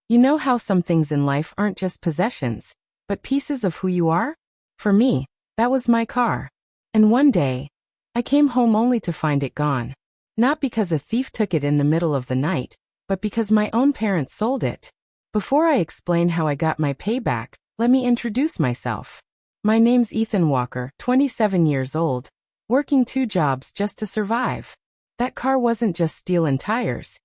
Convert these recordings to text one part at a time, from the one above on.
You know how some things in life aren't just possessions, but pieces of who you are? For me, that was my car. And one day, I came home only to find it gone. Not because a thief took it in the middle of the night, but because my own parents sold it. Before I explain how I got my payback, let me introduce myself. My name's Ethan Walker, 27 years old, working 2 jobs just to survive. That car wasn't just steel and tires.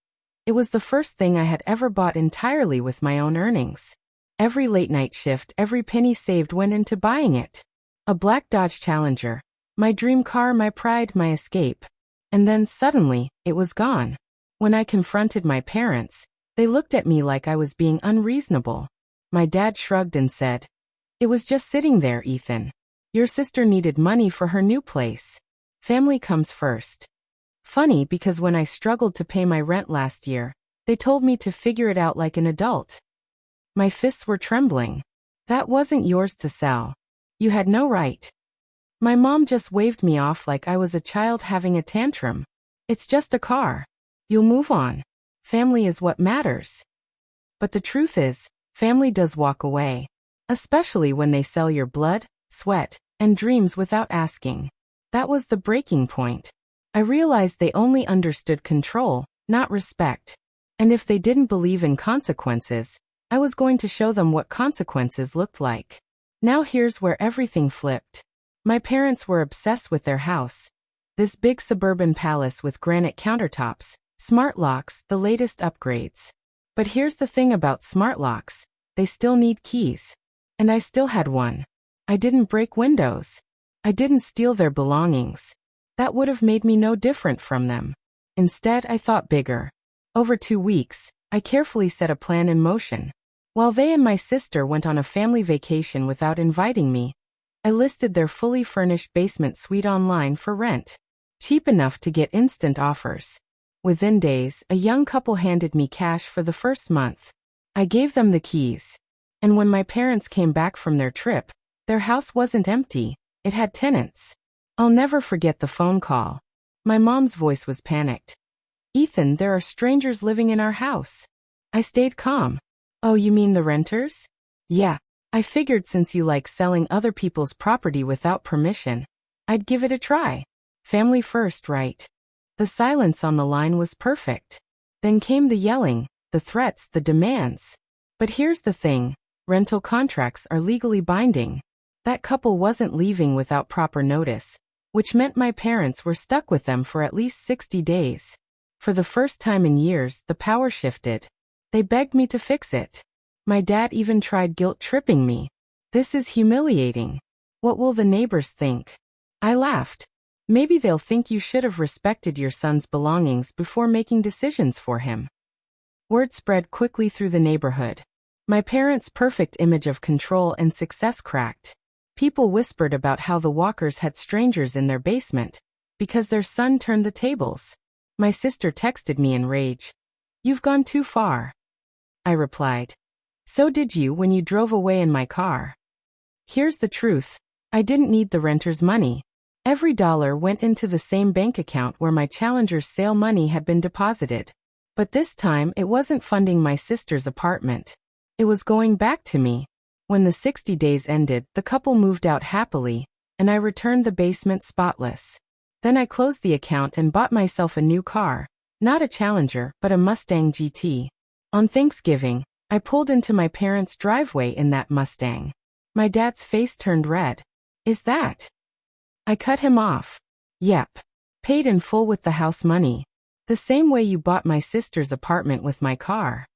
It was the first thing I had ever bought entirely with my own earnings. Every late-night shift, every penny saved went into buying it. A black Dodge Challenger. My dream car, my pride, my escape. And then, suddenly, it was gone. When I confronted my parents, they looked at me like I was being unreasonable. My dad shrugged and said, "It was just sitting there, Ethan. Your sister needed money for her new place. Family comes first." Funny, because when I struggled to pay my rent last year, they told me to figure it out like an adult. My fists were trembling. "That wasn't yours to sell. You had no right." My mom just waved me off like I was a child having a tantrum. "It's just a car. You'll move on. Family is what matters." But the truth is, family does walk away. Especially when they sell your blood, sweat, and dreams without asking. That was the breaking point. I realized they only understood control, not respect. And if they didn't believe in consequences, I was going to show them what consequences looked like. Now here's where everything flipped. My parents were obsessed with their house. This big suburban palace with granite countertops, smart locks, the latest upgrades. But here's the thing about smart locks. They still need keys. And I still had one. I didn't break windows. I didn't steal their belongings. That would have made me no different from them. Instead, I thought bigger. Over 2 weeks, I carefully set a plan in motion. While they and my sister went on a family vacation without inviting me, I listed their fully furnished basement suite online for rent. Cheap enough to get instant offers. Within days, a young couple handed me cash for the first month. I gave them the keys. And when my parents came back from their trip, their house wasn't empty, it had tenants. I'll never forget the phone call. My mom's voice was panicked. "Ethan, there are strangers living in our house." I stayed calm. "Oh, you mean the renters?" "Yeah. I figured since you like selling other people's property without permission, I'd give it a try. Family first, right?" The silence on the line was perfect. Then came the yelling, the threats, the demands. But here's the thing, rental contracts are legally binding. That couple wasn't leaving without proper notice, which meant my parents were stuck with them for at least 60 days. For the first time in years, the power shifted. They begged me to fix it. My dad even tried guilt-tripping me. "This is humiliating. What will the neighbors think?" I laughed. "Maybe they'll think you should have respected your son's belongings before making decisions for him." Word spread quickly through the neighborhood. My parents' perfect image of control and success cracked. People whispered about how the Walkers had strangers in their basement, because their son turned the tables. My sister texted me in rage. "You've gone too far." I replied. "So did you when you drove away in my car." Here's the truth. I didn't need the renters' money. Every dollar went into the same bank account where my Challenger's sale money had been deposited. But this time it wasn't funding my sister's apartment. It was going back to me. When the 60 days ended, the couple moved out happily, and I returned the basement spotless. Then I closed the account and bought myself a new car. Not a Challenger, but a Mustang GT. On Thanksgiving, I pulled into my parents' driveway in that Mustang. My dad's face turned red. "Is that?" I cut him off. "Yep. Paid in full with the house money. The same way you bought my sister's apartment with my car."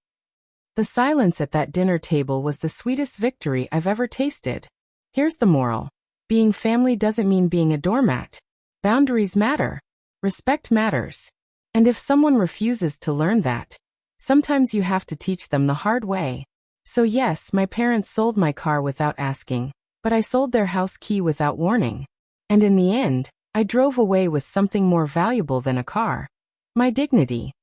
The silence at that dinner table was the sweetest victory I've ever tasted. Here's the moral. Being family doesn't mean being a doormat. Boundaries matter. Respect matters. And if someone refuses to learn that, sometimes you have to teach them the hard way. So yes, my parents sold my car without asking, but I sold their house key without warning. And in the end, I drove away with something more valuable than a car. My dignity.